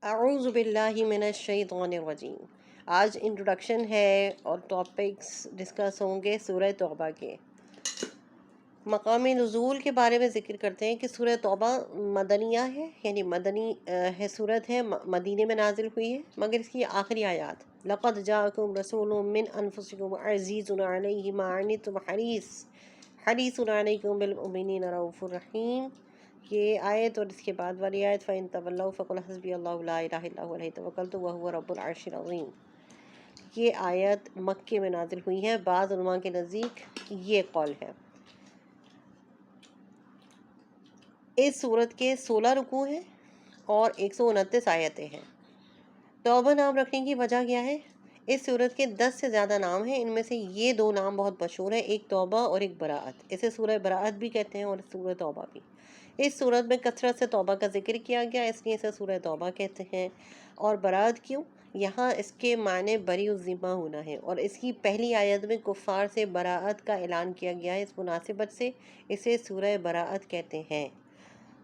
اعوذ باللہ من الشیطان الرجیم۔ آج انٹروڈکشن ہے اور ٹاپکس ڈسکس ہوں گے سورہ توبہ کے۔ مقام نزول کے بارے میں ذکر کرتے ہیں کہ سورہ توبہ مدنیہ ہے، یعنی مدنی صورت ہے، مدینے میں نازل ہوئی ہے، مگر اس کی آخری آیات لَقَدْ جَاءَكُمْ رَسُولٌ مِّنْ أَنفُسِكُمْ عَزِيزٌ عَلَيْهِ مَا عَنِتُّمْ حَرِيصٌ عَلَيْكُمْ بِالْمُؤْمِنِينَ رَءُوفٌ رَحِيمٌ، یہ آیت اور اس کے بعد والی آیت فَإِن تَوَلَّوْا فَقُلْ حَسْبِيَ اللَّهُ لَا إِلَٰهَ إِلَّا هُوَ عَلَيْهِ تَوَكَّلْتُ وَهُوَ رَبُّ الْعَرْشِ الْعَظِيمِ۔ یہ آیت مکے میں نازل ہوئی ہے، بعض علماء کے نزدیک یہ قول ہے۔ اس سورت کے 16 رکوع ہیں اور 129 آیتیں ہیں۔ توبہ نام رکھنے کی وجہ کیا ہے؟ اس سورت کے 10 سے زیادہ نام ہیں، ان میں سے یہ دو نام بہت مشہور ہیں، ایک توبہ اور ایک براءت۔ اسے سورہ براءت بھی کہتے ہیں اور سورہ توبہ بھی۔ اس سورت میں کثرت سے توبہ کا ذکر کیا گیا، اس لیے اسے سورہ توبہ کہتے ہیں۔ اور براءت کیوں؟ یہاں اس کے معنی بری الذمہ ہونا ہے، اور اس کی پہلی آیت میں کفار سے براءت کا اعلان کیا گیا ہے، اس مناسبت سے اسے سورہ براءت کہتے ہیں۔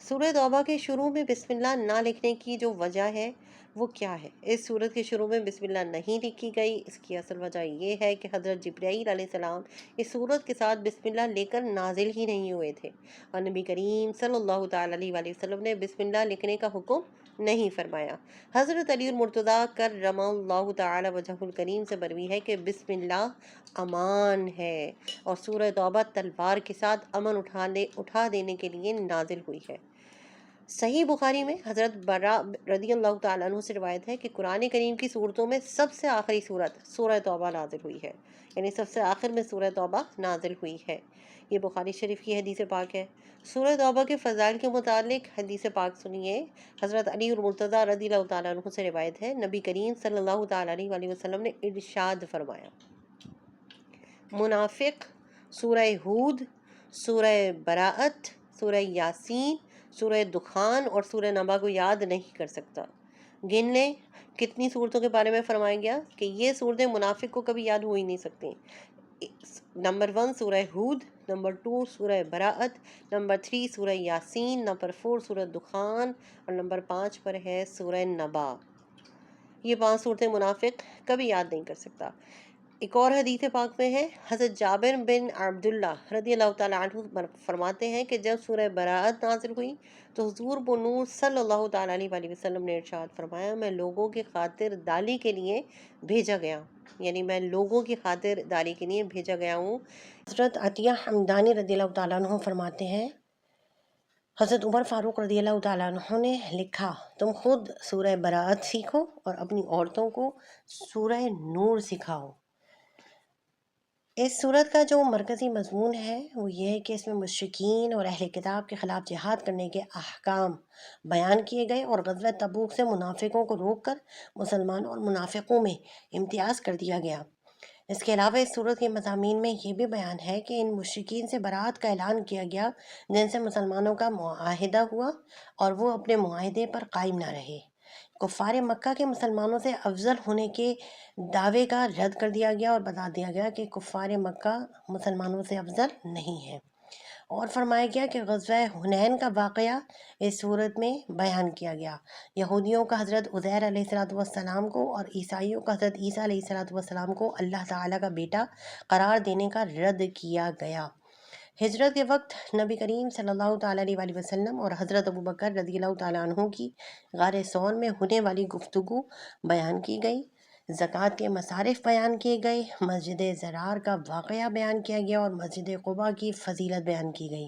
سورہ توبہ کے شروع میں بسم اللہ نہ لکھنے کی جو وجہ ہے وہ کیا ہے؟ اس سورت کے شروع میں بسم اللہ نہیں لکھی گئی، اس کی اصل وجہ یہ ہے کہ حضرت جبرائیل علیہ السلام اس سورت کے ساتھ بسم اللہ لے کر نازل ہی نہیں ہوئے تھے، اور نبی کریم صلی اللہ تعالیٰ علیہ وآلہ وسلم نے بسم اللہ لکھنے کا حکم نہیں فرمایا۔ حضرت علی المرتضیٰ کرم اللہ تعالی وجہ الکریم سے مروی ہے کہ بسم اللہ امان ہے، اور سورہ توبہ تلوار کے ساتھ امن اٹھا دینے کے لیے نازل ہوئی ہے۔ صحیح بخاری میں حضرت برا رضی اللہ تعالیٰ عنہ سے روایت ہے کہ قرآن کریم کی صورتوں میں سب سے آخری صورت سورہ توبہ نازل ہوئی ہے، یعنی سب سے آخر میں سورہ توبہ نازل ہوئی ہے۔ یہ بخاری شریف کی حدیث پاک ہے۔ سورہ توبہ کے فضائل کے متعلق حدیث پاک سنیے۔ حضرت علی المرتضیٰ رضی اللہ تعالیٰ عنہ سے روایت ہے، نبی کریم صلی اللہ تعالیٰ علیہ وآلہ وسلم نے ارشاد فرمایا، منافق سورہ ہود، سورہ براءت، سورہ یاسین، سورہ دخان اور سورہ نبا کو یاد نہیں کر سکتا۔ گن لیں کتنی صورتوں کے بارے میں فرمایا گیا کہ یہ صورتیں منافق کو کبھی یاد ہو ہی نہیں سکتی۔ نمبر 1 سورہ ہود، نمبر 2 سورہ براءت، نمبر 3 سورہ یاسین، نمبر 4 سورہ دخان، اور نمبر 5 پر ہے سورہ نبا۔ یہ 5 صورتیں منافق کبھی یاد نہیں کر سکتا۔ ایک اور حدیث پاک میں ہے، حضرت جابر بن عبداللہ رضی اللہ تعالیٰ عنہ فرماتے ہیں کہ جب سورہ براءت نازل ہوئی تو حضور بنور صلی اللہ تعالیٰ علیہ وآلہ وسلم نے ارشاد فرمایا، میں لوگوں کی خاطر دالی کے لیے بھیجا گیا، یعنی میں لوگوں کی خاطر دالی کے لیے بھیجا گیا ہوں۔ حضرت عطیہ حمدانی رضی اللہ تعالیٰ عنہ فرماتے ہیں، حضرت عمر فاروق رضی اللہ تعالیٰ عنہ نے لکھا، تم خود سورہ براءت سیکھو اور اپنی عورتوں کو سورہ نور سکھاؤ۔ اس صورت کا جو مرکزی مضمون ہے وہ یہ ہے کہ اس میں مشرکین اور اہل کتاب کے خلاف جہاد کرنے کے احکام بیان کیے گئے، اور غزوہ تبوک سے منافقوں کو روک کر مسلمانوں اور منافقوں میں امتیاز کر دیا گیا۔ اس کے علاوہ اس صورت کے مضامین میں یہ بھی بیان ہے کہ ان مشرکین سے برات کا اعلان کیا گیا جن سے مسلمانوں کا معاہدہ ہوا اور وہ اپنے معاہدے پر قائم نہ رہے۔ کفار مکہ کے مسلمانوں سے افضل ہونے کے دعوے کا رد کر دیا گیا اور بتا دیا گیا کہ کفار مکہ مسلمانوں سے افضل نہیں ہیں، اور فرمایا گیا کہ غزوہ حنین کا واقعہ اس صورت میں بیان کیا گیا۔ یہودیوں کا حضرت عزیر علیہ السلام کو اور عیسائیوں کا حضرت عیسیٰ علیہ السلام کو اللہ تعالیٰ کا بیٹا قرار دینے کا رد کیا گیا۔ ہجرت کے وقت نبی کریم صلی اللہ تعالیٰ علیہ وآلہ وسلم اور حضرت ابوبکر رضی اللہ تعالیٰ عنہ کی غار ثور میں ہونے والی گفتگو بیان کی گئی، زکوٰۃ کے مصارف بیان کیے گئے، مسجد زرار کا واقعہ بیان کیا گیا اور مسجد قباء کی فضیلت بیان کی گئی۔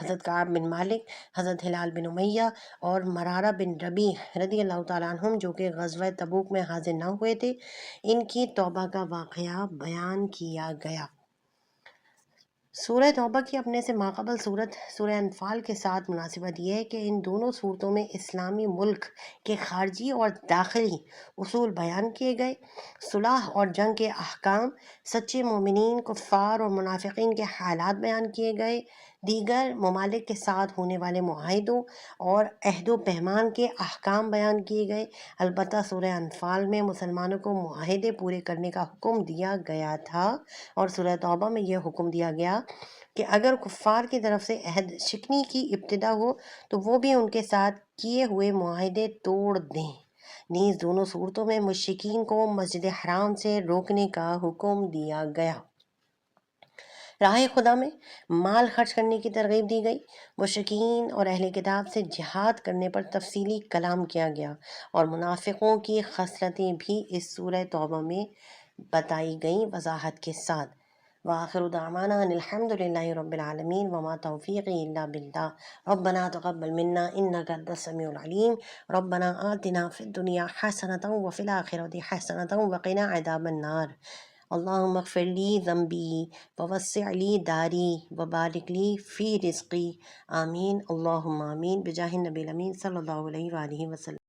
حضرت کعب بن مالک، حضرت ہلال بن امیہ اور مرارہ بن ربیع رضی اللہ تعالیٰ عنہم جو کہ غزوہ تبوک میں حاضر نہ ہوئے تھے، ان کی توبہ کا واقعہ بیان کیا گیا۔ سورہ توبہ کی اپنے سے ماقبل صورت سورہ انفال کے ساتھ مناسبت یہ ہے کہ ان دونوں صورتوں میں اسلامی ملک کے خارجی اور داخلی اصول بیان کیے گئے، صلح اور جنگ کے احکام، سچے مومنین، کفار اور منافقین کے حالات بیان کیے گئے، دیگر ممالک کے ساتھ ہونے والے معاہدوں اور عہد و پیمان کے احکام بیان کیے گئے۔ البتہ سورہ انفال میں مسلمانوں کو معاہدے پورے کرنے کا حکم دیا گیا تھا، اور سورہ توبہ میں یہ حکم دیا گیا کہ اگر کفار کی طرف سے عہد شکنی کی ابتدا ہو تو وہ بھی ان کے ساتھ کیے ہوئے معاہدے توڑ دیں۔ نیز دونوں صورتوں میں مشرکین کو مسجد حرام سے روکنے کا حکم دیا گیا۔ راہ خدا میں مال خرچ کرنے کی ترغیب دی گئی۔ مشرکین اور اہل کتاب سے جہاد کرنے پر تفصیلی کلام کیا گیا، اور منافقوں کی خصلتیں بھی اس سورہ توبہ میں بتائی گئیں وضاحت کے ساتھ۔ وآخر دعوانا ان الحمد للہ رب العالمین وما توفیقی الا باللہ ربنا تقبل منا انک انت السمیع العلیم ربنا آتنا فی الدنیا حسنۃ وفی الآخرۃ حسنۃ وقنا عذاب النار اللہم اغفر لی ذنبی ووسع لی داری وبارک لی فی رزقی آمین اللہم آمین بجاہ النبی الامین صلی اللہ علیہ وآلہ وسلم۔